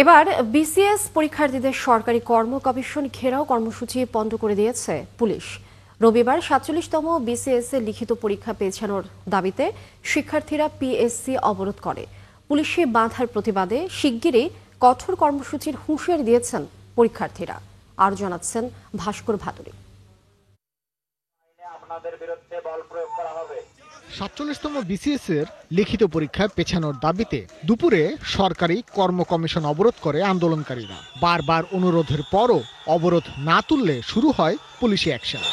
এবার বিসিএস পরীক্ষার্থীদের সরকারি কর্ম কমিশন ঘেরাও কর্মসূচি বন্ধ করে দিয়েছে পুলিশ। রবিবার ৪৭তম বিসিএস এর লিখিত পরীক্ষা পেছানোর দাবিতে শিক্ষার্থীরা পিএসসি অবরোধ করে। পুলিশে বাধার প্রতিবাদে শিগগিরই কঠোর কর্মসূচির হুঁশিয়ারি দিয়েছেন পরীক্ষার্থীরা। আর জানাচ্ছেন ভাস্কর ভাদুরী। ৪৭তম বিসিএস এর লিখিত পরীক্ষা পেছানোর দাবিতে দুপুরে সরকারি কর্ম কমিশন অবরোধ করে আন্দোলনকারীরা। বারবার অনুরোধের পরও অবরোধ না তুললে শুরু হয় পুলিশি অ্যাকশন।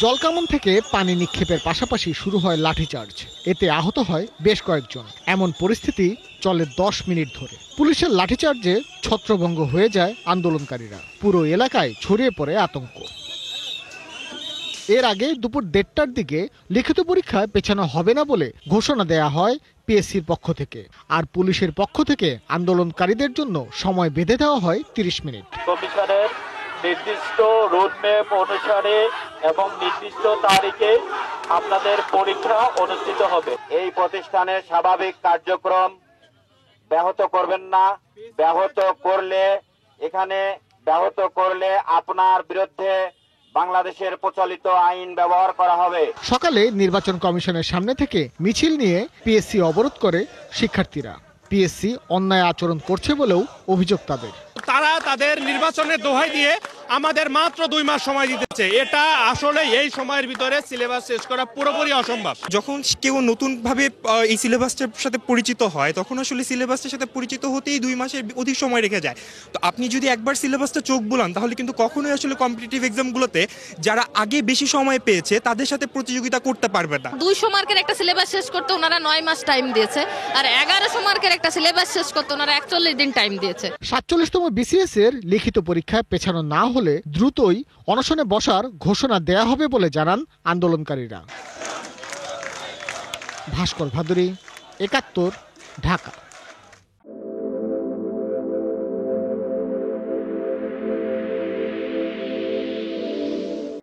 জলকামান থেকে পানি নিক্ষেপের পাশাপাশি শুরু হয় লাঠিচার্জ। এতে আহত হয় বেশ কয়েকজন। এমন পরিস্থিতি চলে 10 মিনিট ধরে। পুলিশের লাঠিচার্জে ছত্রভঙ্গ হয়ে যায় আন্দোলনকারীরা। পুরো এলাকায় ছড়িয়ে পড়ে আতঙ্ক। এর আগে দুপুর 1:30টার দিকে লিখিত পরীক্ষা পেছানো হবে না বলে ঘোষণা দেয়া হয় পিএসসির পক্ষ থেকে। আর পুলিশের পক্ষ থেকে আন্দোলনকারীদের জন্য সময় বেঁধে দেওয়া হয় 30 মিনিট। কমিশনের নির্দিষ্ট রোডম্যাপ অনুসারে এবং নির্দিষ্ট তারিখে আপনাদের পরীক্ষা অনুষ্ঠিত হবে। এই প্রতিষ্ঠানের স্বাভাবিক কার্যক্রম ব্যাহত করবেন না। ব্যাহত করলে আপনার বিরুদ্ধে বাংলাদেশের প্রচলিত আইন ব্যবহার করা হবে। সকালে নির্বাচন কমিশনের সামনে থেকে মিছিল নিয়ে পিএসসি অবরোধ করে শিক্ষার্থীরা। পিএসসি অন্যায় আচরণ করছে বলেও অভিযোগ তাদের। তারা তাদের নির্বাচনের দোহাই দিয়ে আমাদের মাত্র 2 মাস সময় দিতেছে। এটা আসলে এই সময়ের ভিতরে সিলেবাস শেষ করা পুরোপুরি অসম্ভব। যখন কেউ নতুন ভাবে এই সিলেবাসটার সাথে পরিচিত হয় তখন আসলে সিলেবাসটার সাথে পরিচিত হতেই 2 মাসের অধিক সময় রেখে যায়। তো আপনি যদি একবার সিলেবাসটা চোখ বুলান তাহলে কিন্তু কখনোই আসলে কম্পিটিটিভ এক্সামগুলোতে যারা আগে বেশি সময় পেয়েছে তাদের সাথে প্রতিযোগিতা করতে পারবে না। 200 মার্কের একটা সিলেবাস শেষ করতে ওনারা 9 মাস টাইম দিয়েছে, আর 1100 মার্কের একটা সিলেবাস শেষ করতে ওনারা 41 দিন টাইম দিয়েছে। ৪৭তম বিসিএস এর লিখিত পরীক্ষা পেছানো না হলে দ্রুতই অনশনে বসার ঘোষণা দেয়া হবে বলে জানান আন্দোলনকারীরা। ভাস্কর ভাদুরী, ৭১, ঢাকা।